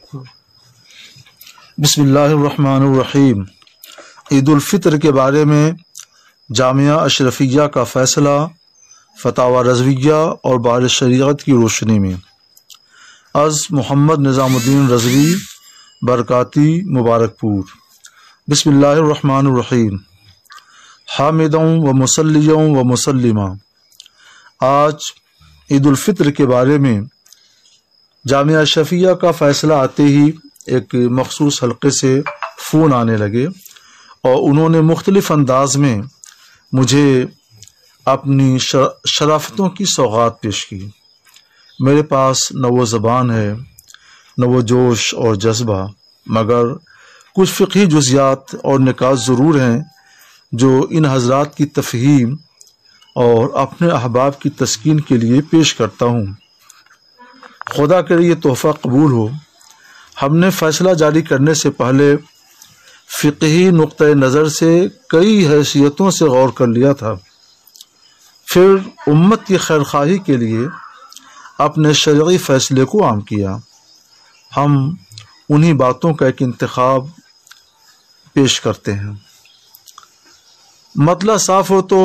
بسم اللہ الرحمن الرحیم۔ عید الفطر کے بارے میں جامعہ اشرفیہ کا فیصلہ، فتاوی رضویہ اور بار شریعت کی روشنی میں۔ از محمد نظام الدین رضوی، برکاتی، مبارک پور۔ بسم اللہ الرحمن الرحیم۔ حامدوں و مسلیوں و مسلمہ۔ آج عید الفطر کے بارے میں جامعہ اشرفیہ کا فیصلہ آتے ہی ایک مخصوص حلقے سے فون آنے لگے اور انہوں نے مختلف انداز میں مجھے اپنی شرافتوں کی سوغات پیش کی۔ میرے پاس نہ وہ زبان ہے، نہ وہ جوش اور جذبہ، مگر کچھ فقہی جزیات اور نکات ضرور ہیں جو ان حضرات کی تفہیم اور اپنے احباب کی تسکین کے لیے پیش کرتا ہوں۔ خدا کرے یہ تحفہ قبول ہو۔ ہم نے فیصلہ جاری کرنے سے پہلے فقہی نقطہ نظر سے کئی حیثیتوں سے غور کر لیا تھا، پھر امت کی خیرخواہی کے لیے اپنے شرعی فیصلے کو عام کیا۔ ہم انہی باتوں کا ایک انتخاب پیش کرتے ہیں۔ مطلع صاف ہو تو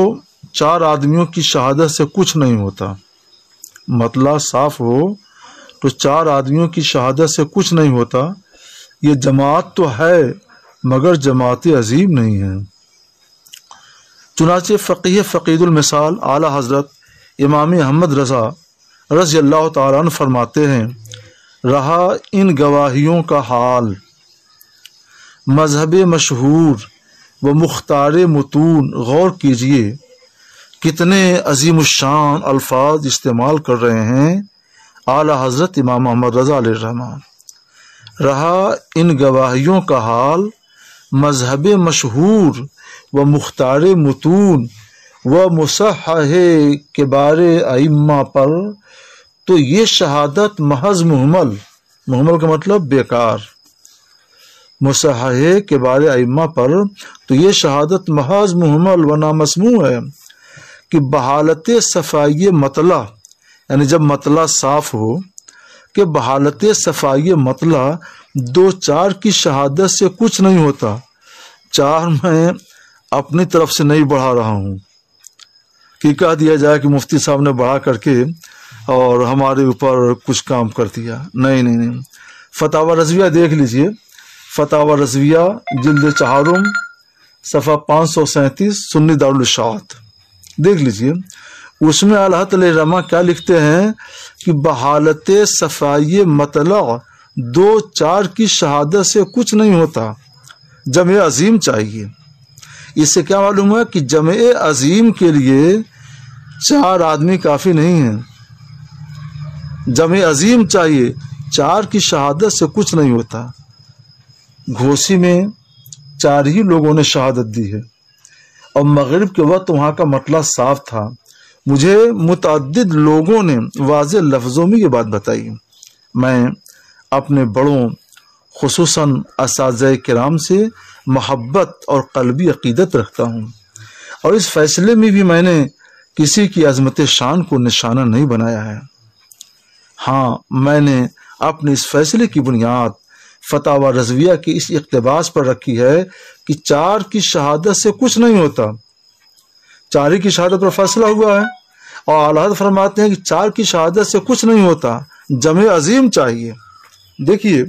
4 آدمیوں کی شہادت سے کچھ نہیں ہوتا۔ مطلع صاف ہو تو 4 آدمیوں کی شہادت سے کچھ نہیں ہوتا۔ یہ جماعت تو ہے مگر جماعت عظیم نہیں ہے۔ چنانچہ فقیہ فقید المثال اعلیٰ حضرت امام احمد رضا رضی اللہ تعالیٰ عنہ فرماتے ہیں، رہا ان گواہیوں کا حال، مذہب مشہور و مختار متون غور کیجئے کتنے عظیم الشان الفاظ استعمال کر رہے ہیں اعلیٰ حضرت امام محمد رضا علیہ الرحمٰن۔ رہا ان گواہیوں کا حال، مذہب مشہور و مختار متون و مصحح کبار ائمہ پر تو یہ شہادت محض محمل کا مطلب بیکار، مصحح کبار ائمہ پر تو یہ شہادت محض محمل و نامسموع ہے کہ بحالت صفائی مطلع، یعنی جب مطلع صاف ہو کہ بحالت صفائی مطلع 2-4 کی شہادت سے کچھ نہیں ہوتا۔ 4 میں اپنی طرف سے نہیں بڑھا رہا ہوں کہ کہہ دیا جائے کہ مفتی صاحب نے بڑھا کر کے اور ہمارے اوپر کچھ کام کر دیا۔ نہیں۔ فتاوی رضویہ دیکھ لیجئے، فتاوی رضویہ جلد 4 صفحہ 537 سنی دارالاشاعت دیکھ لیجئے۔ اس میں اعلیٰ علیہ الرحمہ کیا لکھتے ہیں کہ بحالت صفائی مطلع 2-4 کی شہادت سے کچھ نہیں ہوتا، جمع عظیم چاہیے۔ اس سے کیا معلوم ہے کہ جمع عظیم کے لیے 4 آدمی کافی نہیں ہیں، جمع عظیم چاہیے، 4 کی شہادت سے کچھ نہیں ہوتا۔ گھوسی میں 4 ہی لوگوں نے شہادت دی ہے اور مغرب کے وقت وہاں کا مطلع صاف تھا۔ مجھے متعدد لوگوں نے واضح لفظوں میں یہ بات بتائی۔ میں اپنے بڑوں خصوصاً اساتذہ کرام سے محبت اور قلبی عقیدت رکھتا ہوں، اور اس فیصلے میں بھی میں نے کسی کی عظمت شان کو نشانہ نہیں بنایا ہے۔ ہاں، میں نے اپنے اس فیصلے کی بنیاد فتاوی رضویہ کے اس اقتباس پر رکھی ہے کہ 4 کی شہادت سے کچھ نہیں ہوتا۔ 4 کی شہادت پر فیصلہ ہوا ہے اور اعلیٰ حضرت فرماتے ہیں کہ 4 کی شہادت سے کچھ نہیں ہوتا، جمع عظیم چاہیے۔ دیکھیے،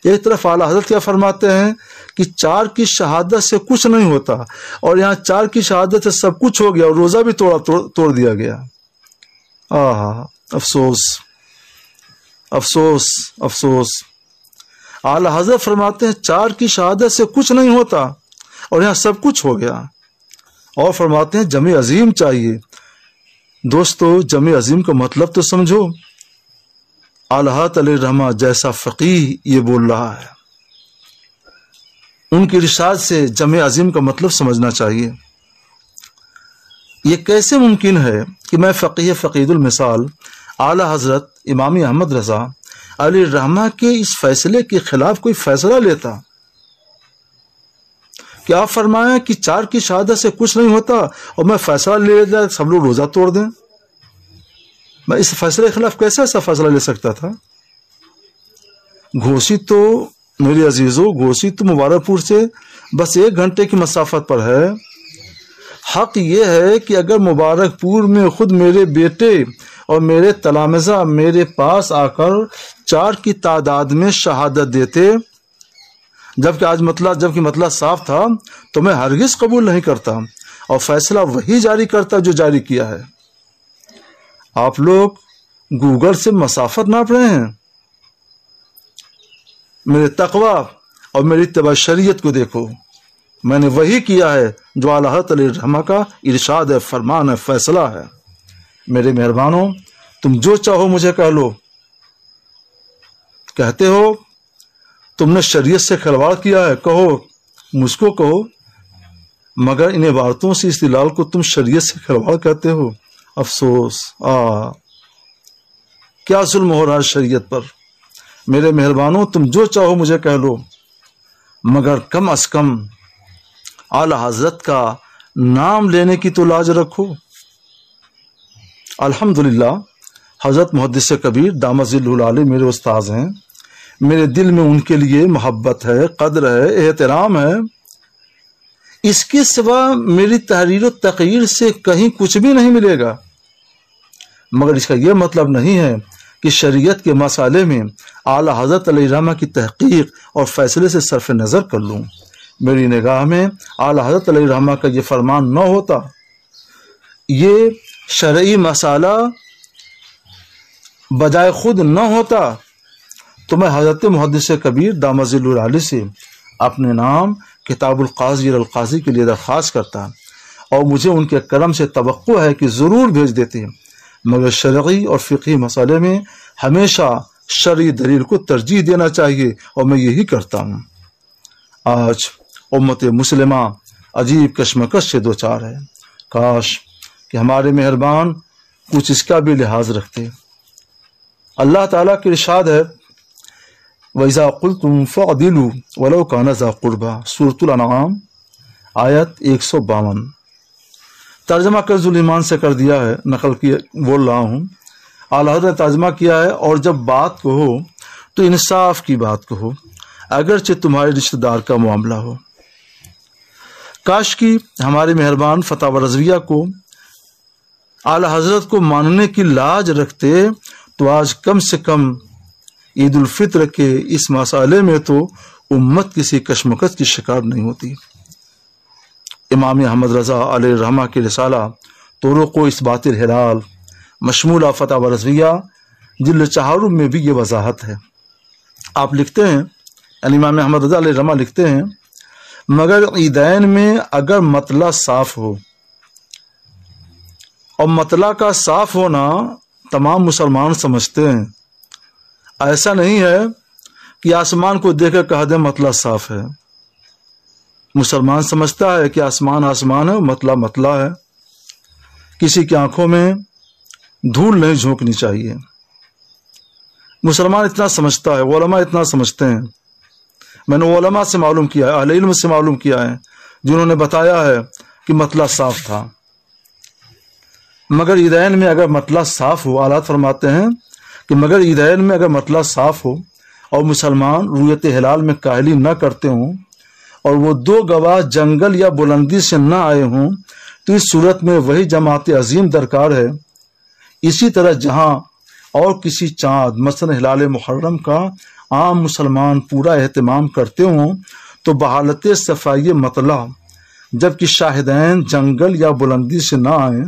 ایک طرف اعلیٰ حضرت کیا فرماتے ہیں کہ 4 کی شہادت سے کچھ نہیں ہوتا، اور یہاں 4 کی شہادت سے سب کچھ ہو گیا اور روزہ بھی توڑ دیا گیا۔ افسوس افسوس افسوس۔ اعلیٰ حضرت فرماتے ہیں 4 کی شہادت سے کچھ نہیں ہوتا اور یہاں سب کچھ ہو گیا، اور فرماتے ہیں جمع عظیم چاہیے۔ دوستو، جمع عظیم کا مطلب تو سمجھو۔ اعلیٰ علیہ الرحمہ جیسا فقیہ یہ بول رہا ہے، ان کی ارشاد سے جمع عظیم کا مطلب سمجھنا چاہیے۔ یہ کیسے ممکن ہے کہ میں فقیہ فقید المثال اعلیٰ حضرت امام احمد رضا علیہ الرحمہ کے اس فیصلے کے خلاف کوئی فیصلہ لیتا؟ کہ آپ فرمایا کہ 4 کی شہادت سے کچھ نہیں ہوتا اور میں فیصلہ لے لیتا سب لوگ روزہ توڑ دیں؟ میں اس فیصلے کے خلاف کیسے ایسا فیصلہ لے سکتا تھا؟ گھوسی تو میرے عزیزوں، گھوسی تو مبارک پور سے بس 1 گھنٹے کی مسافت پر ہے۔ حق یہ ہے کہ اگر مبارک پور میں خود میرے بیٹے اور میرے تلامذہ میرے پاس آ کر 4 کی تعداد میں شہادت دیتے، جبکہ مطلع صاف تھا، تو میں ہرگز قبول نہیں کرتا اور فیصلہ وہی جاری کرتا جو جاری کیا ہے۔ آپ لوگ گوگل سے مسافت ناپ رہے ہیں؟ میرے تقوی اور میری اتباع شریعت کو دیکھو، میں نے وہی کیا ہے جو اعلیٰ حضرت علیہ الرحمہ کا ارشاد ہے، فرمان ہے، فیصلہ ہے۔ میرے مہربانوں، تم جو چاہو مجھے کہہ لو۔ کہتے ہو تم نے شریعت سے کھلواڑ کیا ہے، کہو، مجھ کو کہو، مگر ان عبارتوں سے استدلال کو تم شریعت سے کھلواڑ کہتے ہو۔ افسوس، کیا ظلم ہو رہا ہے شریعت پر۔ میرے مہربانوں، تم جو چاہو مجھے کہہ لو، مگر کم از کم اعلی حضرت کا نام لینے کی تو لاج رکھو۔ الحمدللہ حضرت محدث کبیر دامت ظلہ العالی میرے استاذ ہیں، میرے دل میں ان کے لیے محبت ہے، قدر ہے، احترام ہے۔ اس کے سوا میری تحریر و تقریر سے کہیں کچھ بھی نہیں ملے گا، مگر اس کا یہ مطلب نہیں ہے کہ شریعت کے مسئلے میں اعلی حضرت علیہ الرحمہ کی تحقیق اور فیصلے سے صرف نظر کر لوں۔ میری نگاہ میں اعلی حضرت علیہ الرحمہ کا یہ فرمان نہ ہوتا، یہ شرعی مسئلہ بجائے خود نہ ہوتا، تو میں حضرت محدث کبیر دامت ظلہ العالی سے اپنے نام کتاب القاضی القاضی کے لیے درخواست کرتا، اور مجھے ان کے کرم سے توقع ہے کہ ضرور بھیج دیتے، مگر شرعی اور فقہی مسئلے میں ہمیشہ شرعی دلیل کو ترجیح دینا چاہیے، اور میں یہی کرتا ہوں۔ آج امت مسلمہ عجیب کشمکش سے دوچار ہے، کاش کہ ہمارے مہربان کچھ اس کا بھی لحاظ رکھتے۔ اللہ تعالیٰ کے ارشاد ہے، وَإِذَا قُلْتُمْ فَعْدِلُوا وَلَوْ كَانَ ذَا قُرْبَىٰ، سورۃ الانعام آیت 152۔ ترجمہ قرض الایمان سے کر دیا ہے، نقل کیا بول رہا ہوں۔ اعلیٰ حضرت ترجمہ کیا ہے، اور جب بات کہو تو انصاف کی بات کہو، اگرچہ تمہارے رشتہ دار کا معاملہ ہو۔ کاش کی ہمارے مہربان فتح رضویہ کو اعلیٰ حضرت کو ماننے کی لاج رکھتے تو آج کم سے کم عید الفطر کے اس مسئلے میں تو امت کسی کشمکش کی شکار نہیں ہوتی۔ امام احمد رضا علیہ الرحمہ کی رسالہ طرق و اثبات الہلال مشمولہ فتح رضویہ جلد 4 میں بھی یہ وضاحت ہے۔ آپ لکھتے ہیں، یعنی امام احمد رضا علیہ الرحمہ لکھتے ہیں، مگر عیدین میں اگر مطلع صاف ہو، اور مطلع کا صاف ہونا تمام مسلمان سمجھتے ہیں، ایسا نہیں ہے کہ آسمان کو دیکھ کر کہہ دیں مطلع صاف ہے۔ مسلمان سمجھتا ہے کہ آسمان آسمان ہے، مطلع مطلع ہے، کسی کی آنکھوں میں دھول نہیں جھونکنی چاہیے۔ مسلمان اتنا سمجھتا ہے، علماء اتنا سمجھتے ہیں۔ میں نے علماء سے معلوم کیا ہے، اہل علم سے معلوم کیا ہے، جنہوں نے بتایا ہے کہ مطلع صاف تھا۔ مگر عیدین میں اگر مطلع صاف ہو، اعلیٰ فرماتے ہیں کہ مگر عیدین میں اگر مطلع صاف ہو اور مسلمان رویت ہلال میں کاہلی نہ کرتے ہوں، اور وہ 2 گواہ جنگل یا بلندی سے نہ آئے ہوں، تو اس صورت میں وہی جماعت عظیم درکار ہے۔ اسی طرح جہاں اور کسی چاند مثلا ہلال محرم کا عام مسلمان پورا اہتمام کرتے ہوں، تو بحالت صفائی مطلع جبکہ شاہدین جنگل یا بلندی سے نہ آئیں،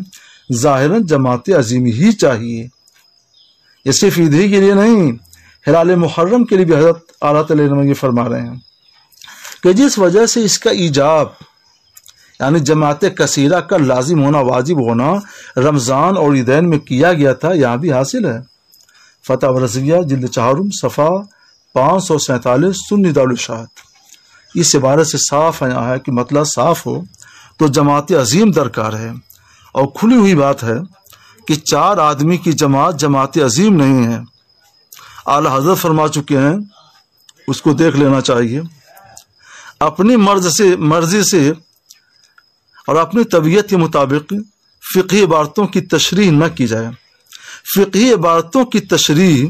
ظاہراً جماعت عظیم ہی چاہیے۔ یہ صرف عید ہی کے لیے نہیں، ہلال محرم کے لیے بھی حضرت اعلیٰ علیہ یہ فرما رہے ہیں کہ جس وجہ سے اس کا ایجاب، یعنی جماعت کثیرہ کا لازم ہونا، واجب ہونا رمضان اور عیدین میں کیا گیا تھا، یہاں بھی حاصل ہے۔ فتح رضویہ جلد 4 صفحہ 547 سنی دارالارشاد، اس عبارت سے صاف آیا ہے کہ مطلع صاف ہو تو جماعت عظیم درکار ہے، اور کھلی ہوئی بات ہے کہ 4 آدمی کی جماعت جماعت عظیم نہیں ہے۔ اعلیٰ حضرت فرما چکے ہیں، اس کو دیکھ لینا چاہیے۔ اپنی مرضی سے اور اپنی طبیعت کے مطابق فقہی عبارتوں کی تشریح نہ کی جائے۔ فقہی عبارتوں کی تشریح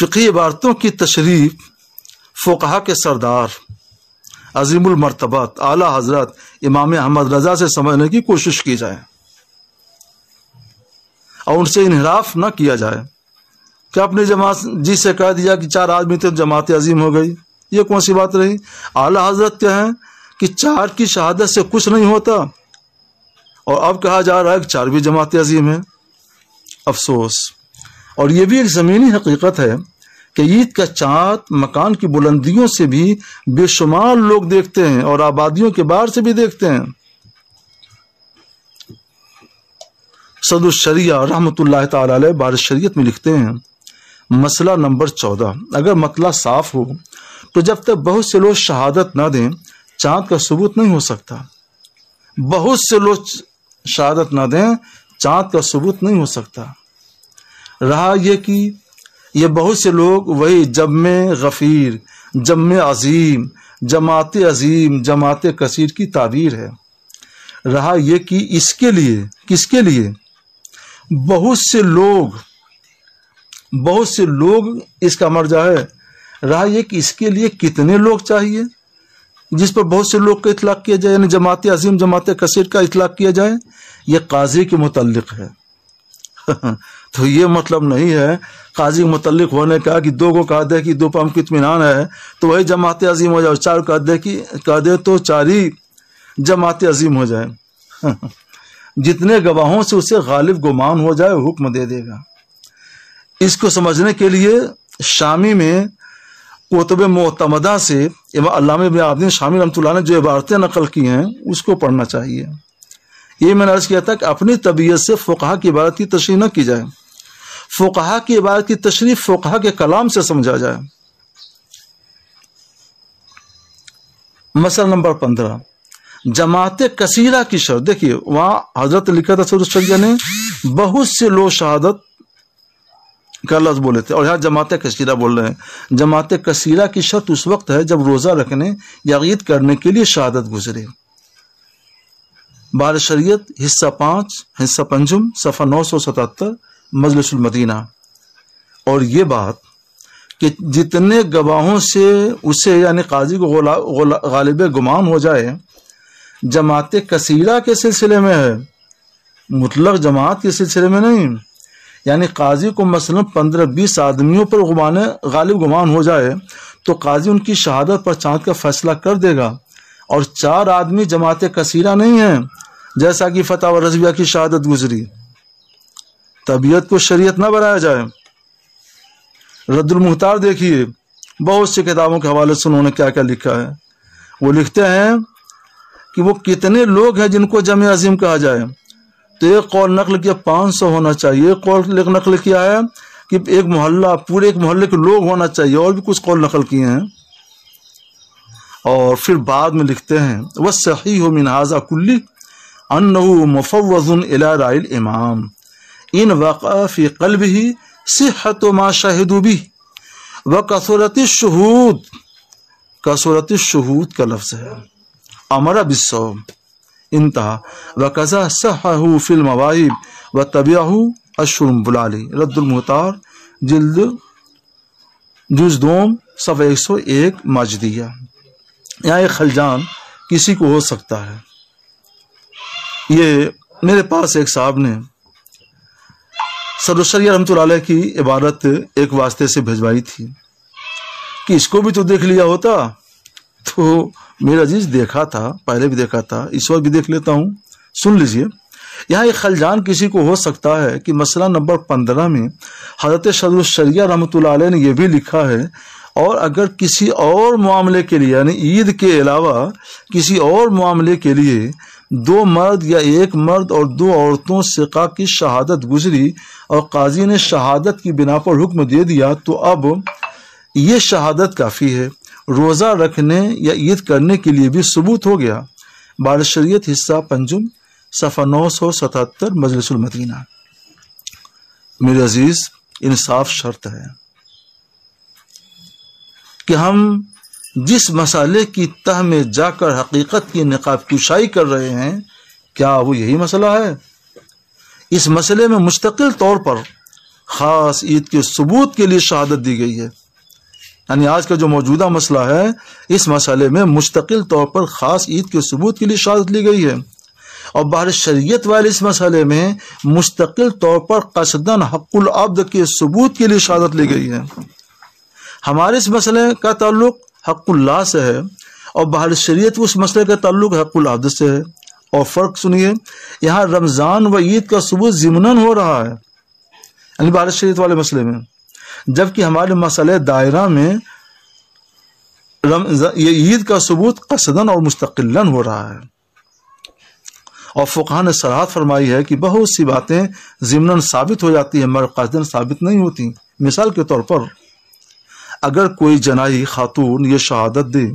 فقہی عبارتوں کی تشریح فقہا کے سردار عظیم المرتبات اعلیٰ حضرت امام احمد رضا سے سمجھنے کی کوشش کی جائے اور ان سے انحراف نہ کیا جائے کہ اپنی جماعت جی سے کہہ دیا کہ 4 آدمی تھے جماعت عظیم ہو گئی. یہ کون سی بات رہی؟ اعلیٰ حضرت کیا ہے کہ 4 کی شہادت سے کچھ نہیں ہوتا اور اب کہا جا رہا ہے کہ 4 بھی جماعت عظیم ہے. افسوس. اور یہ بھی ایک زمینی حقیقت ہے کہ عید کا چاند مکان کی بلندیوں سے بھی بے شمار لوگ دیکھتے ہیں اور آبادیوں کے باہر سے بھی دیکھتے ہیں. صدر الشریعہ رحمۃ اللہ تعالی علیہ بار شریعت میں لکھتے ہیں مسئلہ نمبر 14 اگر مطلع صاف ہو تو جب تک بہت سے لوگ شہادت نہ دیں چاند کا ثبوت نہیں ہو سکتا. بہت سے لوگ شہادت نہ دیں چاند کا ثبوت نہیں ہو سکتا. رہا یہ کہ یہ بہت سے لوگ وہی جمع غفیر، جمع عظیم، جماعت عظیم، جماعت کثیر کی تعبیر ہے. رہا یہ کہ اس کے لیے کس کے لیے بہت سے لوگ اس کا مرجع ہے. رہا یہ کہ اس کے لیے کتنے لوگ چاہیے جس پر بہت سے لوگ کا اطلاق کیا جائے، یعنی جماعت عظیم جماعت کثیر کا اطلاق کیا جائے. یہ قاضی کے متعلق ہے. تو یہ مطلب نہیں ہے قاضی متعلق ہونے کا کہ 2 کو کہا دے کہ 2 پر ہم کو اطمینان ہے تو وہی جماعت عظیم ہو جائے، 4 کہا دے تو 4 ہی جماعت عظیم ہو جائے. جتنے گواہوں سے اسے غالب گمان ہو جائے حکم دے دے گا. اس کو سمجھنے کے لیے شامی میں کتب معتمدہ سے علامہ ابن عابدین شامی رحمۃ اللہ نے جو عبارتیں نقل کی ہیں اس کو پڑھنا چاہیے. یہ میں نے عرض کیا تھا کہ اپنی طبیعت سے فقہا کی عبارت کی تشریح نہ کی جائے. فقہا کی عبارت کی تشریح فقہا کے کلام سے سمجھا جائے. مسئلہ نمبر 15 جماعت کثیرہ کی شرط. دیکھیے وہاں حضرت لکھا تھا صدر الشریعہ نے بہت سے لوگ شہادت کا لفظ بولے تھے اور یہاں جماعت کثیرہ بول رہے ہیں. جماعت کثیرہ کی شرط اس وقت ہے جب روزہ رکھنے یا عید کرنے کے لیے شہادت گزرے. بار شریعت حصہ 5 حصہ پنجم صفحہ 977 مجلس المدینہ. اور یہ بات کہ جتنے گواہوں سے اسے یعنی قاضی کو غالب گمان ہو جائے جماعت کثیرہ کے سلسلے میں ہے، مطلق جماعت کے سلسلے میں نہیں. یعنی قاضی کو مثلا 15-20 آدمیوں پر غالب گمان ہو جائے تو قاضی ان کی شہادت پر چاند کا فیصلہ کر دے گا. اور 4 آدمی جماعت کثیرہ نہیں ہیں جیسا کہ فتح و رضویہ کی شہادت گزری. طبیعت کو شریعت نہ بنایا جائے. رد المختار دیکھیے بہت سی کتابوں کے حوالے سے انہوں نے کیا کیا لکھا ہے. وہ لکھتے ہیں کہ وہ کتنے لوگ ہیں جن کو جمع عظیم کہا جائے. تو ایک قول نقل کیا 500 ہونا چاہیے، ایک قول نقل کیا ہے کہ ایک محلہ پورے ایک محلے کے لوگ ہونا چاہیے، اور بھی کچھ قول نقل کیے ہیں. اور پھر بعد میں لکھتے ہیں وَالصَّحِيحُ مِنْ هَذَا كُلِّهِ أَنَّهُ مُفَوَّضٌ إِلَى رَأْيِ الْإِمَامِ إِنْ وَقَعَ فِي قَلْبِهِ صِحَّةُ مَا شَهِدُوا بِهِ وَكَثُرَتِ الشُّهُودِ. کثرت الشہود کا لفظ ہے. امر بالصوم انتہا وکذا صحہ فی المواہب وتبعہ الشرنبلالی. رد المختار جلد جز 2 صفحہ 101 ماجدیہ. یہاں ایک خلجان کسی کو ہو سکتا ہے. یہ میرے پاس ایک صاحب نے صدر الشریعہ رحمۃ اللہ علیہ کی عبارت ایک واسطے سے بھجوائی تھی کہ اس کو بھی تو دیکھ لیا ہوتا. تو میرا عزیز دیکھا تھا، پہلے بھی دیکھا تھا، اس وقت بھی دیکھ لیتا ہوں. سن لیجئے یہاں ایک خلجان کسی کو ہو سکتا ہے کہ مسئلہ نمبر 15 میں حضرت صدر الشریعہ رحمۃ اللہ علیہ نے یہ بھی لکھا ہے اور اگر کسی اور معاملے کے لیے یعنی عید کے علاوہ کسی اور معاملے کے لیے 2 مرد یا 1 مرد اور 2 عورتوں ثقہ کی شہادت گزری اور قاضی نے شہادت کی بنا پر حکم دے دیا تو اب یہ شہادت کافی ہے. روزہ رکھنے یا عید کرنے کے لیے بھی ثبوت ہو گیا. بار شریعت حصہ پنجم صفحہ 977 مجلس المدینہ. میرے عزیز انصاف شرط ہے کہ ہم جس مسئلے کی تہ میں جا کر حقیقت کی نقاب کشائی کر رہے ہیں کیا وہ یہی مسئلہ ہے؟ اس مسئلے میں مستقل طور پر خاص عید کے ثبوت کے لیے شہادت دی گئی ہے۔ یعنی آج کا جو موجودہ مسئلہ ہے، اس مسئلے میں مستقل طور پر خاص عید کے ثبوت کے لیے شہادت لی گئی ہے، اور بہر شریعت والے اس مسئلے میں مستقل طور پر قصداً حق العبد کے ثبوت کے لیے شہادت لی گئی ہے۔ ہمارے اس مسئلے کا تعلق حق اللہ سے ہے، اور بہر شریعت اس مسئلے کا تعلق حق العبد سے ہے۔ اور فرق سنیے، یہاں رمضان و عید کا ثبوت ضمناً ہو رہا ہے، یعنی بہر شریعت والے مسئلے میں، جبکہ ہمارے مسئلے دائرہ میں یہ عید کا ثبوت قصداً اور مستقلاً ہو رہا ہے۔ اور فقہاء نے صراحت فرمائی ہے کہ بہت سی باتیں ضمناً ثابت ہو جاتی ہیں مگر قصداً ثابت نہیں ہوتی۔ مثال کے طور پر اگر کوئی جنائی خاتون یہ شہادت دے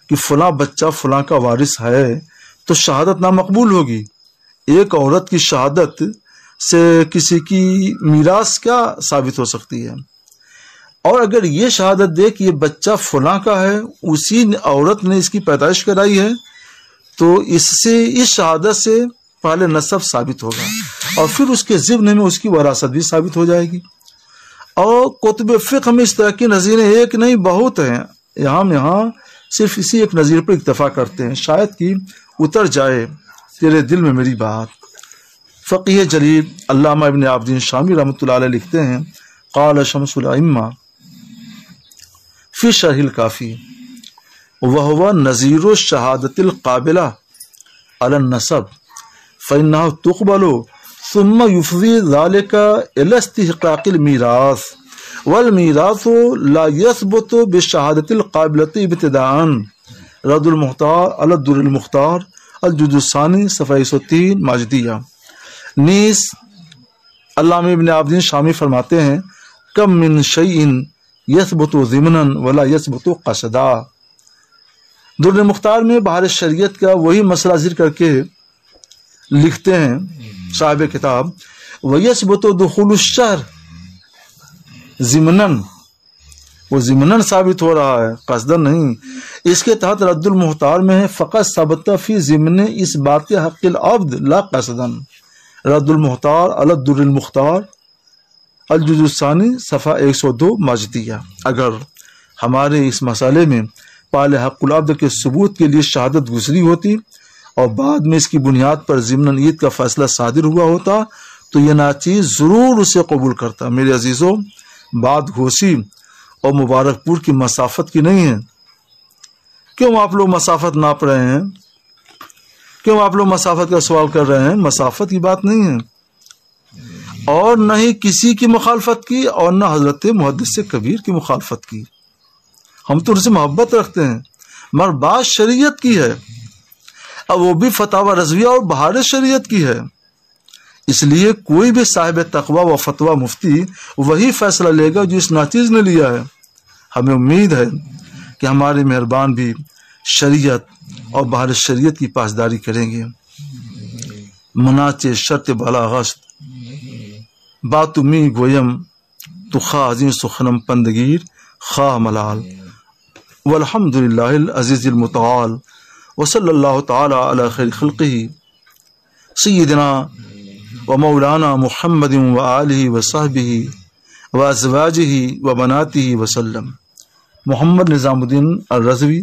کہ فلاں بچہ فلاں کا وارث ہے تو شہادت نامقبول ہوگی۔ ایک عورت کی شہادت سے کسی کی میراث کیا ثابت ہو سکتی ہے؟ اور اگر یہ شہادت دے کہ یہ بچہ فلاں کا ہے، اسی عورت نے اس کی پیدائش کرائی ہے، تو اس شہادت سے پہلے نسب ثابت ہوگا، اور پھر اس کے ضمن میں اس کی وراثت بھی ثابت ہو جائے گی۔ اور کتب فقہ میں اس طرح کی نظیریں ایک نہیں بہت ہیں، یہاں صرف اسی ایک نظیر پر اکتفا کرتے ہیں، شاید کہ اتر جائے تیرے دل میں میری بات۔ فقیہ جلیل علامہ ابن عابدین شامی رحمۃ اللہ علیہ لکھتے ہیں، قال شمس الائمہ فی شرح الکافی وہو نظیر الشہادت القابلہ علی النسب فإنها تقبل ثم يفضي ذلك إلى استحقاق الميراث والميراث لا يثبت بالشهادة القابلة ابتداء رد المختار على الدر المختار الجزء الثاني صفحہ 103 ماجدیہ۔ نیز علامہ ابن عابدین شامی فرماتے ہیں، کم من شیء یثبت ضمنا ولا یثبت قصدا۔ در مختار میں بہر شریعت کا وہی مسئلہ ذکر کر کے لکھتے ہیں صاحب کتاب، وَيَثْبُتُ دُخُولُ الشَّهْرِ ضمناً، وہ ضمناً ثابت ہو رہا ہے، قصداً نہیں۔ اس کے تحت رد المختار میں ہے، فقط ثبت فی ضمن اس بات حق العبد لا قصداً، رد المختار علی الدر المختار الجزء الثانی صفحہ 102 ماجدیہ۔ اگر ہمارے اس مسئلے میں پہلے حق العبد کے ثبوت کے لیے شہادت گزری ہوتی اور بعد میں اس کی بنیاد پر ضمن عید کا فیصلہ صادر ہوا ہوتا تو یہ ناچیز ضرور اسے قبول کرتا۔ میرے عزیزوں، بات گھوسی اور مبارک پور کی مسافت کی نہیں ہے۔ کیوں آپ لوگ مسافت ناپ رہے ہیں؟ کیوں آپ لوگ مسافت کا سوال کر رہے ہیں؟ مسافت کی بات نہیں ہے، اور نہ ہی کسی کی مخالفت کی، اور نہ حضرت محدث کبیر کی مخالفت کی۔ ہم تو ان سے محبت رکھتے ہیں، مگر بات شریعت کی ہے، اب وہ بھی فتاوی رضویہ اور بہار شریعت کی ہے۔ اس لیے کوئی بھی صاحب تقوی و فتویٰ مفتی وہی فیصلہ لے گا جو اس ناچیز نے لیا ہے۔ ہمیں امید ہے کہ ہمارے مہربان بھی شریعت اور بہار شریعت کی پاسداری کریں گے۔ مناچے شرط بالا غشت باتو می گویم تو خواہ عظیم سخنم پندگیر خواہ ملال، والحمدللہ العزیز المتعال، وصلی اللہ تعالی علی خیر خلقہ سیدنا و مولانا محمد و آلہ و صحبہ و ازواجہ و بناتہ وسلم۔ محمد نظام الدین الرضوی،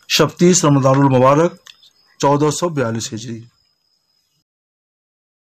شب 30 رمضان المبارک 1442 ہجری۔